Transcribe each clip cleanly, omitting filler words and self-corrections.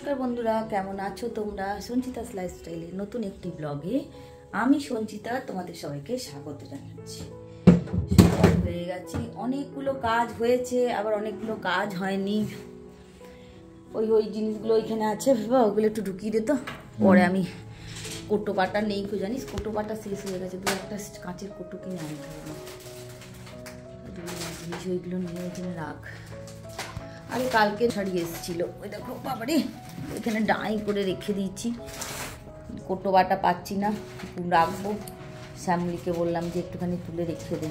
নমস্কার বন্ধুরা, কেমন আছো তোমরা? সঞ্চিতাস লাইফস্টাইলের নতুন একটি ব্লগে আমি সঞ্চিতা তোমাদের সবাইকে স্বাগত জানাচ্ছি। সকাল হয়ে গেছে, অনেকগুলো কাজ হয়েছে, আবার অনেকগুলো কাজ হয়নি। ওই জিনিসগুলো ওইখানে আছে, বাবা ওগুলো একটু ঢুকিয়ে দে তো। পরে আমি কোটো পাটা নেই, কেউ জানিস কোটো পাটা শেষ হয়ে গেছে, দু একটা কাঁচের কোটো কিনে আনতে হবে। জিনিস ওইগুলো নিয়ে ওইখানে রাখ। আরে কালকে শাড়ি এসেছিলো, ওই দেখো বাবারে এখানে ডাই করে রেখে দিয়েছি। কোটো বাটা পাচ্ছি না, রাখবো। শ্যামলিকে বললাম যে একটুখানি তুলে রেখে দে।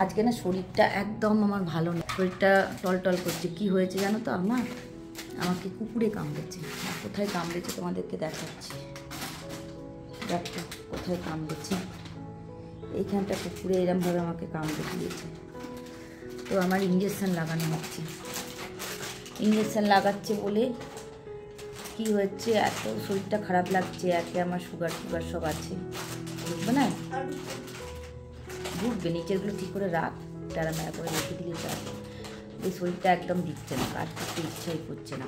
আজকে না শরীরটা একদম আমার ভালো না, শরীরটা টলটল করছে। কি হয়েছে জানো তো? আমাকে কুকুরে কামড়েছে। কোথায় কামড়েছে তোমাদেরকে দেখাচ্ছি। দেখো কোথায় কামড়েছে, এইখানটা কুকুরে এরমভাবে আমাকে কামড়ে দিয়েছে। তো আমার ইঞ্জেকশান লাগানো হচ্ছে। ইঞ্জেকশান লাগাচ্ছে বলে কি হচ্ছে, এত শরীরটা খারাপ লাগছে। একে আমার সুগার সব আছে, বুঝবে না? ঢুকবে, নিচেরগুলো ঠিক করে রাখ, টারা মেরা করে রেখে দিলে চাই। এই শরীরটা একদম দিচ্ছে না, কাজ করতে ইচ্ছাই করছে না।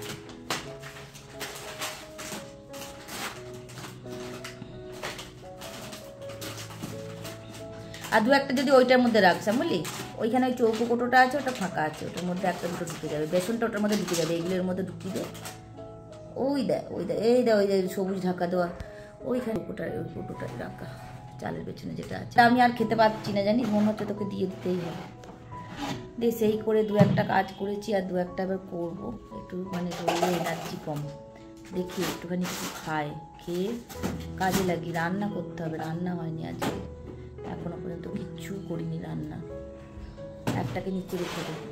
আর দু একটা যদি ওইটার মধ্যে রাখছাম বলি, ওইখানে ওই চৌকো কোটোটা আছে, ওটা ফাঁকা আছে, ওটার মধ্যে একটা দুটো ঢুকে যাবে। বেসনটা ওটার মধ্যে ঢুকে যাবে, এইগুলোর মধ্যে ঢুকিয়ে দে। ওই সবুজ ঢাকা দেওয়া ওইখানে ওই কোটোটাই রাখা, চালের পেছনে যেটা আছে। আমি আর খেতে পারছি না, জানিস, মনে হচ্ছে তোকে দিয়ে দিতেই হবে। দিয়ে সেই করে দু একটা কাজ করেছি, আর দু একটা আবার করবো। একটু মানে শরীরে এনার্জি কম, দেখি একটুখানি একটু খাই, খেয়ে কাজে লাগি। রান্না করতে হবে, রান্না হয়নি আজকে, এখনো পর্যন্ত কিচ্ছু করিনি রান্না। একটাকে নিচে রেখে দেবো।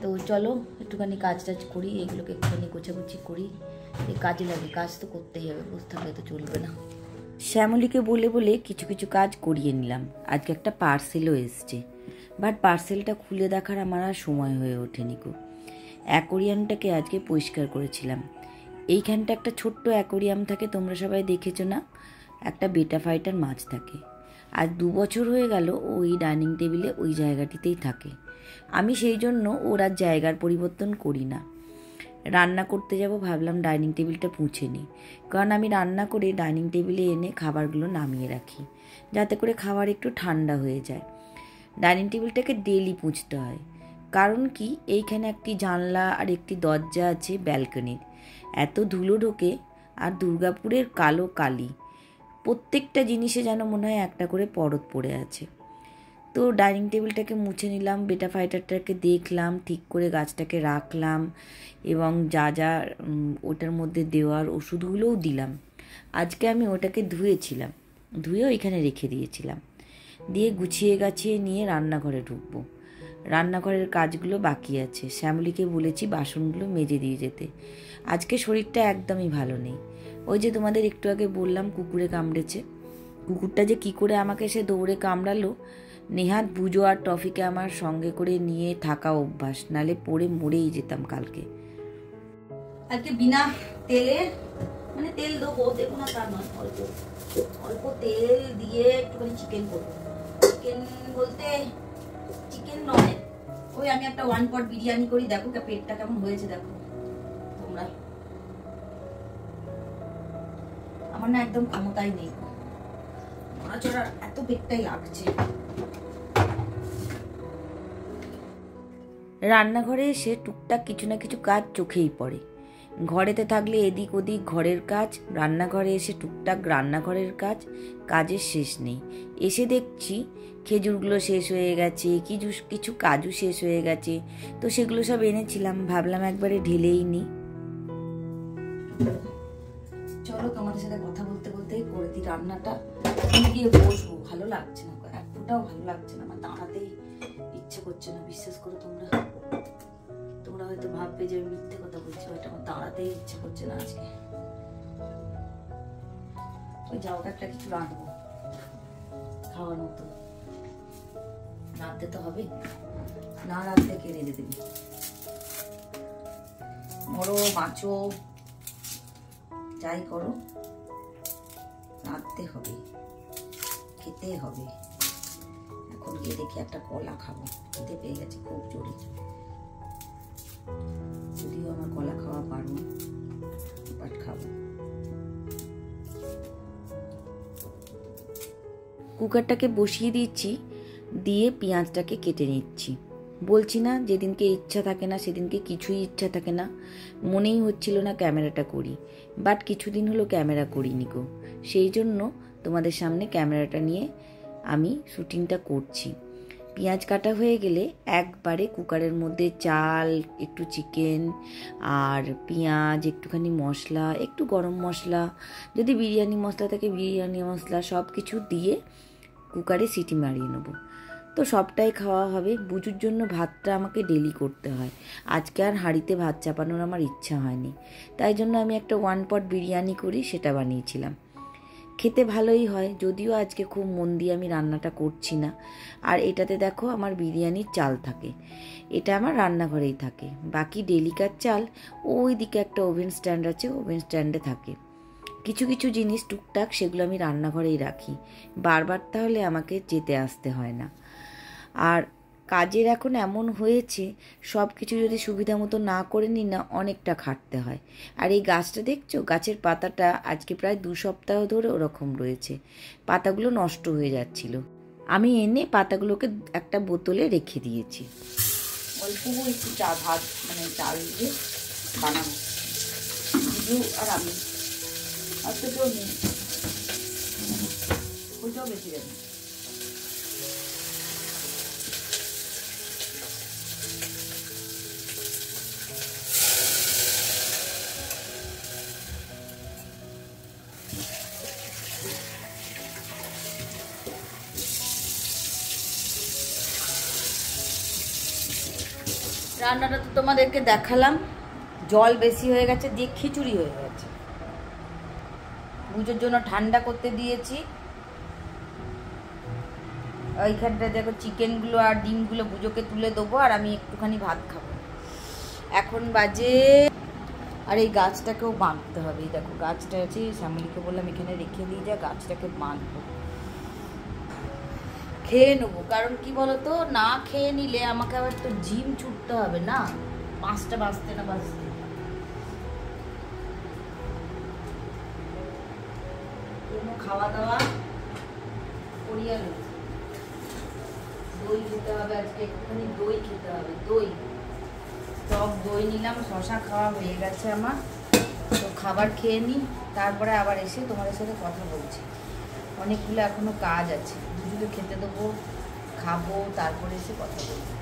তো চলো একটুখানি কাজ টাজ করি, এগুলোকে একটুখানি গোছাগুছি করি, এই কাজে লাগে। কাজ তো করতেই হবে, বসে থাকলে তো চলবে না। শ্যামলীকে বলে কিছু কিছু কাজ করিয়ে নিলাম। আজকে একটা পার্সেলও এসছে, বাট পার্সেলটা খুলে দেখার আমার আর সময় হয়ে ওঠেনি গো। অ্যাকোরিয়ামটাকে আজকে পরিষ্কার করেছিলাম। এইখানটা একটা ছোট্ট অ্যাকোরিয়াম থাকে, তোমরা সবাই দেখেছো না? একটা বেটা ফাইটার মাছ থাকে। আজ 2 বছর হয়ে গেল ওই ডাইনিং টেবিলে ওই জায়গাটিতেই থাকে। আমি সেই জন্য ওর আর জায়গার পরিবর্তন করি না। রান্না করতে যাব, ভাবলাম ডাইনিং টেবিলটা পুছে নিই, কারণ আমি রান্না করে ডাইনিং টেবিলে এনে খাবারগুলো নামিয়ে রাখি, যাতে করে খাবার একটু ঠান্ডা হয়ে যায়। ডাইনিং টেবিলটাকে ডেলি পুছতে হয়, কারণ কি এইখানে একটি জানলা আর একটি দরজা আছে ব্যালকনির। এত ধুলো ঢোকে, আর দুর্গাপুরের কালো কালি, প্রত্যেকটা জিনিসে যেন মনে হয় একটা করে পরত পড়ে আছে। তো ডাইনিং টেবিলটাকে মুছে নিলাম, বেটা ফাইটারটাকে দেখলাম, ঠিক করে গাছটাকে রাখলাম, এবং যা যা ওটার মধ্যে দেওয়ার ওষুধগুলোও দিলাম। আজকে আমি ওটাকে ধুয়েছিলাম, ধুয়ে ওইখানে রেখে দিয়েছিলাম। দিয়ে গুছিয়ে গাছিয়ে নিয়ে রান্নাঘরে ঢুকবো। রান্নাঘরের কাজগুলো বাকি আছে, শ্যামলীকে বলেছি বাসনগুলো মেজে দিয়ে যেতে। আজকে শরীরটা একদমই ভালো নেই। ওই যে তোমাদের একটু আগে বললাম কুকুরে কামড়েছে। কুকুরটা যে কি করে আমাকে সে দৌড়ে কামড়ালো, নেহাত বুজো আর টফিকে আমার সঙ্গে করে নিয়ে থাকা অভ্যাস, নালে পড়ে মরেই যেতাম কালকে। আজকে বিনা তেলে, মানে তেল দেবো না তার নয়, অল্প অল্প তেল দিয়ে একটুখানি চিকেন করবো। চিকেন বলতে চিকেন নয়, ওই আমি একটা 1 পট বিরিয়ানি করি। দেখো পেটটা কেমন হয়েছে দেখো তোমরা। আমার না একদম ক্ষমতাই নেই, নড়াচড়ার এত পেটটাই লাগছে। রান্নাঘরে এসে টুকটাক কিছু না কিছু কাজ চোখেই পড়ে। ঘরেতে থাকলে এদিক ওদিক ঘরের কাজ, রান্নাঘরে এসে টুকটাক রান্নাঘরের কাজ, কাজের শেষ নেই। এসে দেখছি খেজুরগুলো শেষ হয়ে গেছে, কিছু কাজু শেষ হয়ে গেছে। তো সেগুলো সব এনেছিলাম, ভাবলাম একবারে ঢেলেই নি। চলো তোমাদের সাথে কথা বলতে বলতে করে দিই রান্নাটা, গিয়ে বসবো। ভালো লাগছে না, একটাও ভালো লাগছে না, আমার দাঁড়াতেই ইচ্ছে করছে না। বিশ্বাস করো তোমরা হয়তো ভাববে যে আমি মিথ্যে কথা বলছি, ওইটা আমার দাঁড়াতেই ইচ্ছে করছে না আজকে। ওই যাও একটা কিছু রাখবো খাওয়ার মতো, রাঁধতে তো হবে, না রাঁধতে কে রেঁধে দেবে? মরো মাছও যাই করো, রাঁধতে হবে, খেতে হবে। এখন গিয়ে দেখি একটা কলা খাবো। খিদে পেয়ে গেছে খুব জোরে, যদিও আমার কলা খাওয়া বারণ, বাট খাবো। কুকারটাকে বসিয়ে দিচ্ছি, দিয়ে পেঁয়াজটাকে কেটে নিচ্ছি। বলছি না যেদিনকে ইচ্ছা থাকে না সেদিনকে কিছুই ইচ্ছা থাকে না, মনেই হচ্ছিল না ক্যামেরাটা করি, বাট কিছুদিন হলো ক্যামেরা করিনি গো, সেই জন্য তোমাদের সামনে ক্যামেরাটা নিয়ে আমি শুটিংটা করছি। পেঁয়াজ কাটা হয়ে গেলে একবারে কুকারের মধ্যে চাল, একটু চিকেন আর পেঁয়াজ, একটুখানি মশলা, একটু গরম মশলা, যদি বিরিয়ানি মশলা থাকে বিরিয়ানি মশলা, সব কিছু দিয়ে কুকারে সিটি মারিয়ে নেবো। তো সবটাই খাওয়া হবে। বুজুর জন্য ভাতটা আমাকে ডেলি করতে হয়, আজকে আর হাঁড়িতে ভাত চাপানোর আমার ইচ্ছা হয়নি, তাই জন্য আমি একটা 1 পট বিরিয়ানি করি, সেটা বানিয়েছিলাম। খেতে ভালোই হয়, যদিও আজকে খুব মন দিয়ে আমি রান্নাটা করছি না। আর এটাতে দেখো আমার বিরিয়ানির চাল থাকে, এটা আমার রান্নাঘরেই থাকে। বাকি ডেলিকার চাল ওই দিকে একটা ওভেন স্ট্যান্ড আছে, ওভেন স্ট্যান্ডে থাকে। কিছু কিছু জিনিস টুকটাক সেগুলো আমি রান্নাঘরেই রাখি, বারবার তাহলে আমাকে যেতে আসতে হয় না। আর কাজের এখন এমন হয়েছে, সব কিছু যদি সুবিধা মতো না করে নিই না, অনেকটা খাটতে হয়। আর এই গাছটা দেখছো, গাছের পাতাটা আজকে প্রায় 2 সপ্তাহ ধরে ওরকম রয়েছে, পাতাগুলো নষ্ট হয়ে যাচ্ছিল। আমি এনে পাতাগুলোকে একটা বোতলে রেখে দিয়েছি। অল্প একটু ভাত মানে চাল দিয়ে বানাবো, আর আমি আর তো কেউ নেই, ওইটাও বেশি যাবে। রান্নাটা তো তোমাদেরকে দেখালাম, জল বেশি হয়ে গেছে দিয়ে খিচুড়ি হয়ে গেছে। বুজোর জন্য ঠান্ডা করতে দিয়েছি। ওইখানটা দেখো চিকেনগুলো আর ডিমগুলো বুজোকে তুলে দেবো, আর আমি একটুখানি ভাত খাবো। এখন বাজে, আর এই গাছটাকেও বাঁধতে হবে। এই দেখো গাছটা আছে, শ্যামলীকে বললাম এখানে রেখে দিয়ে যা, গাছটাকে বাঁধবো, খেয়ে নেবো। কারণ কি বলতো, না খেয়ে নিলে আমাকে আবার তো জিম ছুটতে হবে না, 5টা বাজতে না বাজতে। খাওয়া দাওয়া করিয়া দই খেতে হবে আজকে, একটুখানি দই খেতে হবে। দই, টক দই নিলাম, শশা খাওয়া হয়ে গেছে আমার। তো খাবার খেয়ে নিই, তারপরে আবার এসে তোমাদের সাথে কথা বলছি। অনেকগুলো এখনো কাজ আছে, দুজনে খেতে দেবো, খাবো, তারপরে এসে কথা বলবো।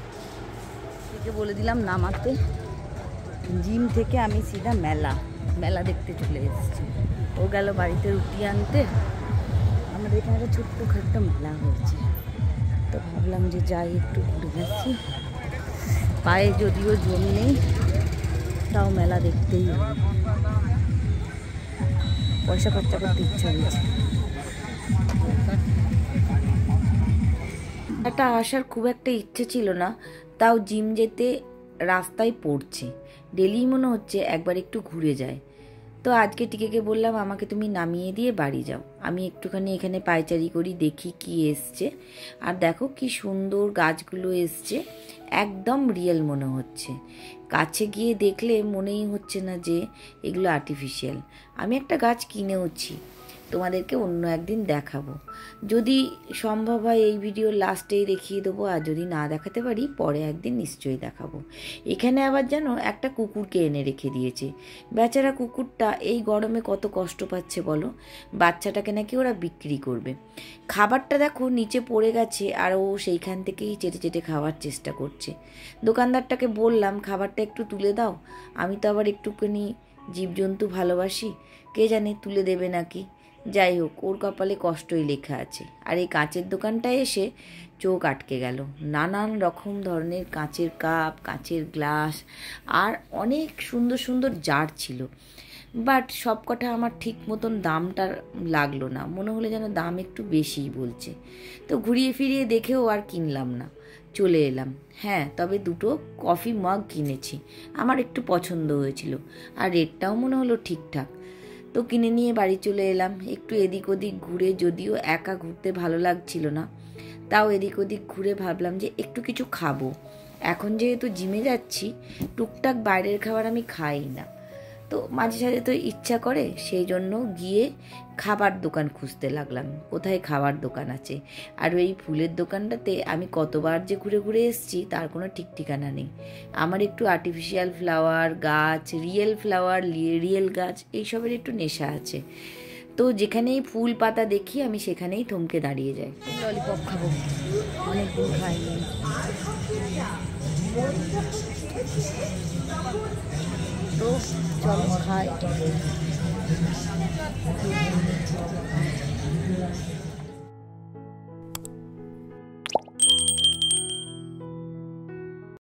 থেকে বলে দিলাম নামাতে। জিম থেকে আমি সিধা মেলা দেখতে চলে এসেছি। ও গেল বাড়িতে রুটি আনতে, আমাদের এখানে একটা ছোট্টখাট্টো মেলা হয়েছে, তো ভাবলাম যে যাই একটু ঘুরে যাচ্ছি। পায়ে যদিও জল নেই, তাও মেলা দেখতেই হবে, পয়সা খরচা করতে ইচ্ছা হয়েছে। একটা আসার খুব একটা ইচ্ছে ছিল না, তাও জিম যেতে রাস্তায় পড়ছে, ডেলি মনে হচ্ছে একবার একটু ঘুরে যায়। তো আজকে টিকেকে বললাম আমাকে তুমি নামিয়ে দিয়ে বাড়ি যাও, আমি একটুখানি এখানে পায়চারি করি, দেখি কি এসছে। আর দেখো কি সুন্দর গাছগুলো এসছে, একদম রিয়েল মনে হচ্ছে। কাছে গিয়ে দেখলে মনেই হচ্ছে না যে এগুলো আর্টিফিশিয়াল। আমি একটা গাছ কিনেওছি, তোমাদেরকে অন্য একদিন দেখাবো, যদি সম্ভব হয় এই ভিডিওর লাস্টেই দেখিয়ে দেবো, আর যদি না দেখাতে পারি পরে একদিন নিশ্চয়ই দেখাবো। এখানে আবার যেন একটা কুকুরকে এনে রেখে দিয়েছে, বেচারা কুকুরটা এই গরমে কত কষ্ট পাচ্ছে বলো। বাচ্চাটাকে নাকি ওরা বিক্রি করবে। খাবারটা দেখো নিচে পড়ে গেছে, আর ও সেইখান থেকেই চেটে চেটে খাওয়ার চেষ্টা করছে। দোকানদারটাকে বললাম খাবারটা একটু তুলে দাও, আমি তো আবার একটুখানি জীবজন্তু ভালোবাসি, কে জানে তুলে দেবে নাকি। যাই হোক, ওর কপালে কষ্টই লেখা আছে। আর এই কাঁচের দোকানটায় এসে চোখ আটকে গেল, নানান রকম ধরনের কাঁচের কাপ, কাঁচের গ্লাস, আর অনেক সুন্দর সুন্দর জার ছিল। বাট সব কটা আমার ঠিক মতন দামটা লাগলো না, মনে হলো যেন দাম একটু বেশিই বলছে। তো ঘুরিয়ে ফিরিয়ে দেখেও আর কিনলাম না, চলে এলাম। হ্যাঁ, তবে 2টো কফি মগ কিনেছি, আমার একটু পছন্দ হয়েছিল, আর রেটটাও মনে হলো ঠিকঠাক। তো কিনে নিয়ে বাড়ি চলে এলাম। একটু এদিক ওদিক ঘুরে, যদিও একা ঘুরতে ভালো লাগছিল না, তাও এদিক ওদিক ঘুরে ভাবলাম যে একটু কিছু খাবো। এখন যেহেতু জিমে যাচ্ছি, টুকটাক বাইরের খাবার আমি খাই না, তো মাঝে সাঝে তো ইচ্ছা করে, সেই জন্য গিয়ে খাবার দোকান খুঁজতে লাগলাম, কোথায় খাবার দোকান আছে। আর ওই ফুলের দোকানটাতে আমি কতবার যে ঘুরে ঘুরে এসেছি তার কোনো ঠিক ঠিকানা নেই। আমার একটু আর্টিফিশিয়াল ফ্লাওয়ার গাছ, রিয়েল ফ্লাওয়ার, রিয়েল গাছ এইসবের একটু নেশা আছে, তো যেখানেই ফুল পাতা দেখি আমি সেখানেই থমকে দাঁড়িয়ে যাই। ললিপপ খাবো, অনেকদিন খাইনি। তো চলো খাই।